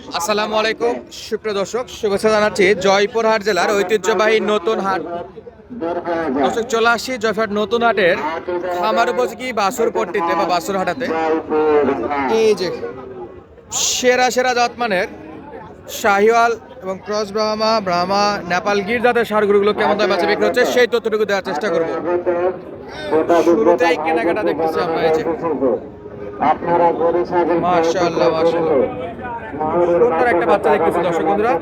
আসসালামু আলাইকুম সুপ্রিয় দর্শক, শুভেচ্ছা জানাচ্ছি জয়পুরহাট জেলার ঐতিহ্যবাহী নতুন হাট। দর্শক, চলে আসছি জয়পুরহাট নতুন হাটের খামার উপযোগী বাছুর পট্টিতে বা বাছুর হাটাতে। এই যে সেরা সেরা জাতমানের শাহিওয়াল এবং ক্রস ব্রাহ্মা নেপাল গির জাতের ষাঁড়গুলো কেমন দামে বেচা বিক্রি হচ্ছে সেই তথ্যটুকু দেওয়ার চেষ্টা করবো। শুরুতেই কেনাকাটা দেখতেছি আমরা। এই যে মাশাআল্লাহ মাশাআল্লাহ, সুন্দর একটা বাচ্চা দেখতেছি দর্শক বন্ধুরা।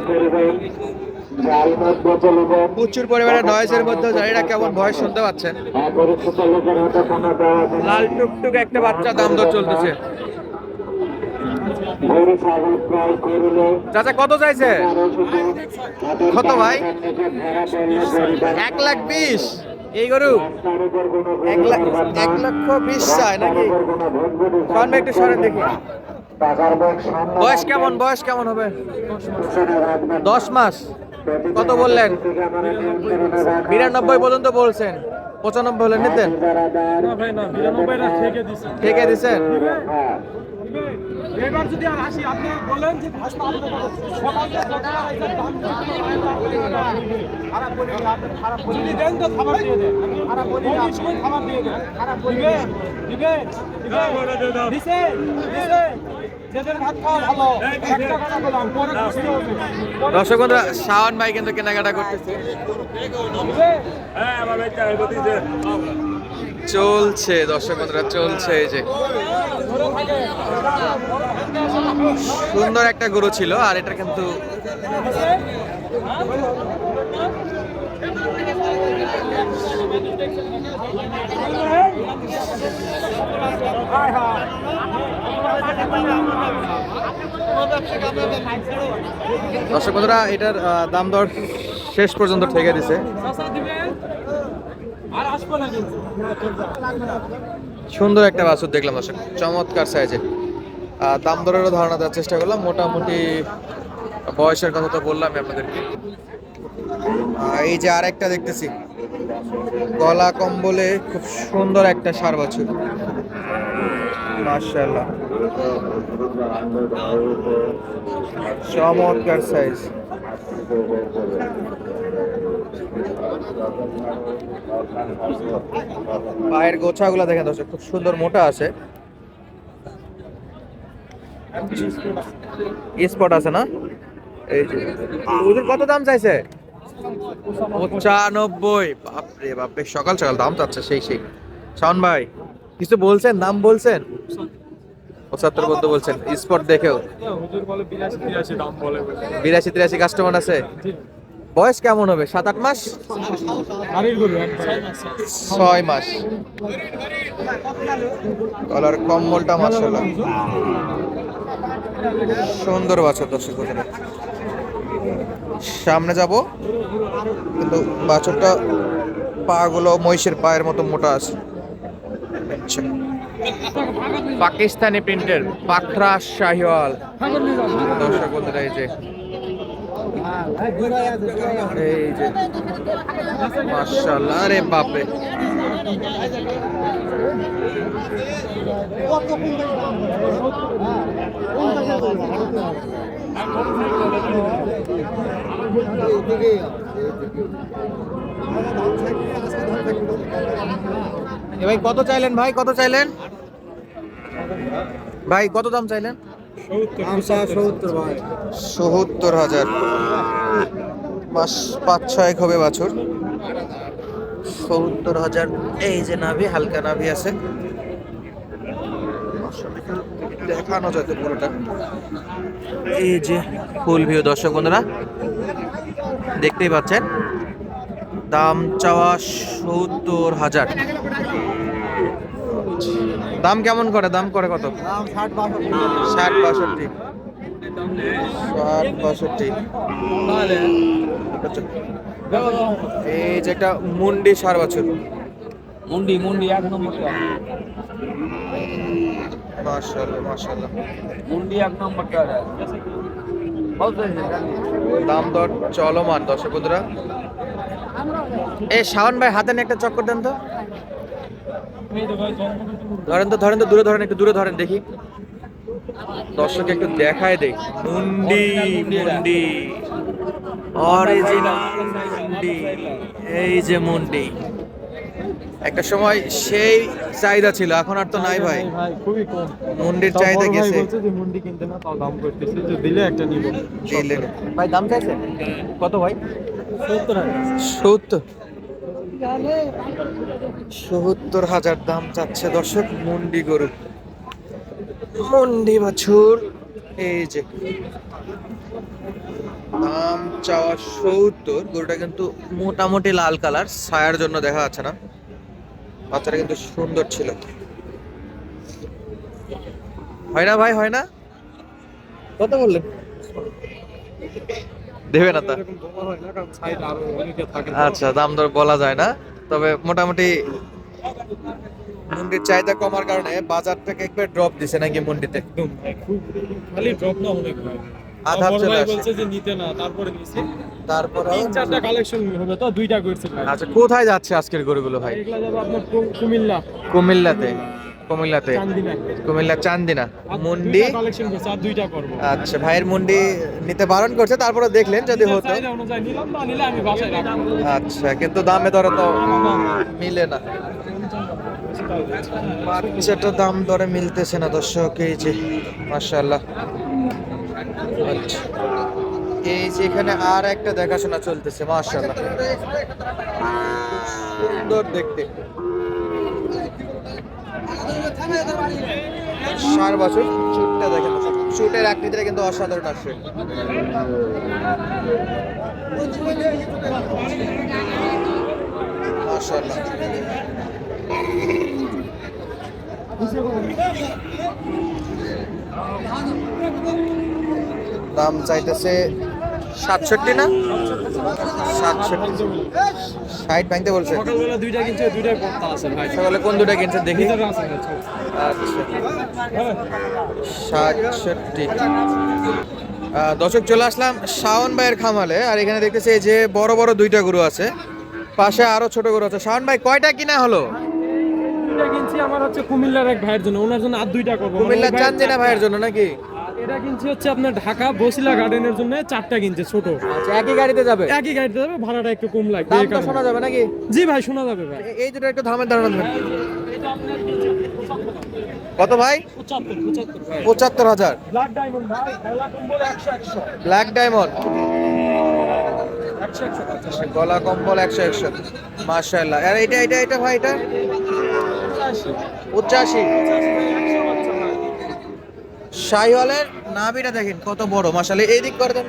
প্রচুর পরিমাণে নয়েজের মধ্যে জানিনা কেমন ভয়েস শুনতে পাচ্ছেন। লাল টুকটুক একটা বাচ্চা, দাম দর চলতেছে। চাচা কত চাইছে? কত ভাই? 1,20,000 এই গরু 1,20,000 চায় নাকি? সামনে একটু সরেন দেখি। বয়স কেমন হবে? 10 মাস। কত বললেন? 92 পর্যন্ত বলছেন। 95 হলে নিতেন? থেকে দিছেন। এবার যদি আর আসি আপনি বলেন যে খারাপ যদি দেন তো খাবার দিয়ে দেন, খারাপ বলি খাবার দিয়ে দেন, খারাপ বলবে দিবে দিছে দিছে যেদের ভাত খাওয়া ভালো একটা কথা বললাম পরে খুশি হবে। দর্শক বন্ধুরা, শাওন ভাই কিন্তু কেনাকাটা করতেছে। চলছে দর্শক বন্ধুরা, চলছে। এই যে সুন্দর একটা গরু ছিল, আর এটা কিন্তু দর্শক বন্ধুরা এটার দাম দর শেষ পর্যন্ত ঠেকে দিছে। সুন্দর একটা বাছুর দেখলাম দর্শক, চমৎকার সাইজে। দাম দরেরও ধারণা দেওয়ার চেষ্টা করলাম। মোটামুটি বয়সের কথা তো বললাম আপনাদেরকে। এই যে আরেকটা দেখতেছি, গলা কম্বলে খুব সুন্দর একটা ষাঁড় বাছুর, মাশাআল্লাহ, চমৎকার সাইজ। পায়ের গোছাগুলো দেখেন দর্শক, খুব সুন্দর মোটা আছে। স্পট আছে না? এই যে ওদের কত দাম চাইছে? 95। বাপরে বাপ, বেশ সকাল সকাল দাম চাচ্ছে। সেই শাওন ভাই কিছু বলছেন? দাম বলছেন? 75 পর্যন্ত বলছেন। স্পট দেখেও 82-83 কাস্টমার আছে। বয়স কেমন হবে? 7-8 মাস? 6 মাস। গলার কম্বলটা মাশাআল্লাহ সুন্দর বাছুর দর্শক বন্ধুরা। সামনে যাব, কিন্তু বাছুরটা পা গুলো মহিষের পায়ের মতো মোটা আছে। পাকিস্তানি প্রিন্টের পাকড়া শাহিওয়াল দর্শক বন্ধুরা। এই যে মাশাআল্লাহ, আরে বাপরে, ভাই কত চাইলেন? ভাই কত চাইলেন? ভাই কত দাম চাইলেন? 70,000। মাস 5-6 হবে বাছুর। 70,000। এই যে নাভি, হালকা নাভি আছে, দেখানো যাবে পুরোটা। এই যে ফুল ভিউ দর্শক বন্ধুরা দেখতেই পাচ্ছেন। দাম চাওয়া 70,000। দাম কেমন করে? দাম করে কত? 60-62। 60-62। এই যে একটা মুন্ডি ষাঁড় বাছুর, মুন্ডি 1 নম্বর। মাশাআল্লাহ মাশাআল্লাহ, মুন্ডি 1 নম্বর। দাম দর চলমান দর্শক বন্ধুরা। এই শাওন ভাই হাতে নিয়ে একটা চক্কর দেন তো। ধরেন তো দূরে ধরেন, একটু দূরে ধরেন দেখি। দর্শক একটু দেখায় দেই। মুন্ডি মুন্ডি অরিজিনাল মুন্ডি, এই যে মুন্ডি। একটা সময় সেই চাহিদা ছিল, এখন আর তো নাই ভাই। ভাই খুবই কম। মুন্ডির চাহিদা সব বড় ভাই গেছে। বলছে যে মুন্ডি কিনতে না, তাও দাম করতেছে, যে দিলে একটা নিব। দিলেন ভাই, দাম চাইছে কত ভাই? 70 70,000 দাম চাচ্ছে দর্শক মুন্ডি গরু, মুন্ডি বাছুর। এই যে দাম চাওয়া 70। গরুটা কিন্তু মোটামুটি লাল কালার, ছায়ার জন্য দেখা যাচ্ছে না। বাচ্চাটা কিন্তু সুন্দর ছিল। হয় না ভাই, হয় না? কত বললেন? দেবে না তা? এরকম বলা হয় না, কারণ সাইড আরো অনেকে থাকে। আচ্ছা, দাম দর বলা যায় না, তবে মোটামুটি মুন্ডির চাহিদা কমার কারণে বাজারটাকে একবার ড্রপ দিছে নাকি মুন্ডিতে? একদম ভাই, খুব খালি ড্রপ না অনেক ভাই। আধার বড় চলে ভাই আসে। বলছে যে নিতে না, তারপরে নিছি। তারপরে 3-4টা কালেকশন হবে তো, 2টা করছে ভাই। আচ্ছা, কোথায় যাচ্ছে আজকের গরুগুলো ভাই? এগুলা যাবে আপনার কুমিল্লা, কুমিল্লাতে। কুমিল্লাতে, চান্দিনা। কুমিল্লা চান্দিনা আর মুন্ডি। 2টা কালেকশন করছে, আর 2টা করব। আচ্ছা, ভাইয়ের মুন্ডি নিতে বারণ করছে, তারপরে দেখলেন যদি নিজের হতো। চাহিদা অনুযায়ী নিলাম, না নিলে আমি বাসায় রাখবো। আচ্ছা, কিন্তু দামে দরে তো মিলে না। বাচ্চাটা দাম দরে মিলতেছে না দর্শক। এই যে মাশাআল্লাহ। আচ্ছা, এই যে এখানে আর একটা দেখাশোনা চলতেছে মাশাআল্লাহ, সুন্দর দেখতে। 4 বছর চুটটা দেখেন, চুটের আকৃতিটা কিন্তু অসাধারণ আসছে। মাশাআল্লাহ। দাম চাইতেছে 67 না? 67, 60 ভাঙতে বলছে। সকালবেলা 2টা কিনছে, 2টাই পড়তা আছে ভাই। সকালে কোন দুটা কিনছেন দেখি? ভিতরে আছে ভাই, ছোট। আচ্ছা, হ্যাঁ। 67। দর্শক, চলে আসলাম শাওন ভাইয়ের খামালে। আর এখানে দেখতেছি এই যে বড় বড় 2টা গরু আছে, পাশে আরো ছোট গরু আছে। শাওন ভাই, কয়টা কিনা হলো? 2টা কিনছি আমার হচ্ছে কুমিল্লার এক ভাইয়ের জন্য, ওনার জন্য আর 2টা করবো। কুমিল্লা চান্দিনা ভাইয়ের জন্য নাকি? আর এটা কিনছি হচ্ছে আপনার ঢাকা বসিলা গার্ডেনের জন্য, 4টা কিনছে ছোট। আচ্ছা, একই গাড়িতে যাবে? একই গাড়িতে যাবে, ভাড়াটা একটু কম লাগবে দাম এই তো কারণে। শোনা যাবে নাকি? জি ভাই, শোনা যাবে ভাই। এই দুটো একটু দামের ধারণা দেবেন। কত ভাই? 75 ভাই। 75,000। ব্ল্যাক ডায়মন্ড ভাই, গলা কম্বল 100 ব্ল্যাক ডায়মন্ড, 100 গলা কম্বল 100 মাশাআল্লাহ। আর এটা এটা এটা ভাই, এটা 85। শাহিওয়ালের নাভিটা দেখেন কত বড় মাশাআল্লাহ। এই দিক করে দেন,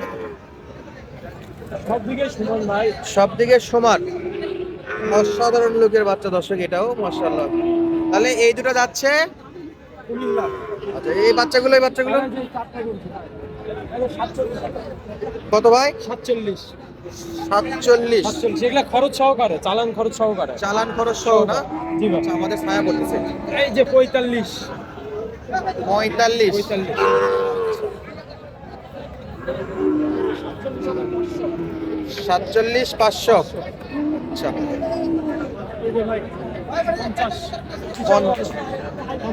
সব দিকে সমান ভাই। সব দিকে সমান, অসাধারণ লোকের বাচ্চা দর্শক, এটাও মাশাআল্লাহ। তাহলে এই দুটো যাচ্ছে কুমিল্লা। আচ্ছা, এই বাচ্চাগুলো এই যে 4টা কিনছি ভাই। এই 47 কত ভাই? 47 47। 47, এগুলা খরচ সহকারে, চালান খরচ সহকারে। চালান খরচ সহ না? জি ভাই। আচ্ছা, আমাদের ছায়া পড়তেছে। এই যে 45 45। 45 47,500। আচ্ছা, এই যে ভাই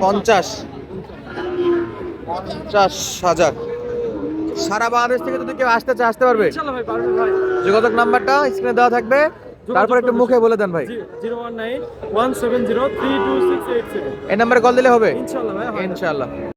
50 50,000। সারা বাংলাদেশ থেকে যদি কেউ আসতে চায় আসতে পারবে? ইনশাআল্লাহ ভাই, পারবেন ভাই। যোগাযোগ নাম্বারটা স্ক্রিনে দেওয়া থাকবে, তারপর একটু মুখে বলে দেন ভাই। জি, 019 170 32687। এই নাম্বারে কল দিলে হবে ইনশাআল্লাহ ভাই, হয়। ইনশাআল্লাহ।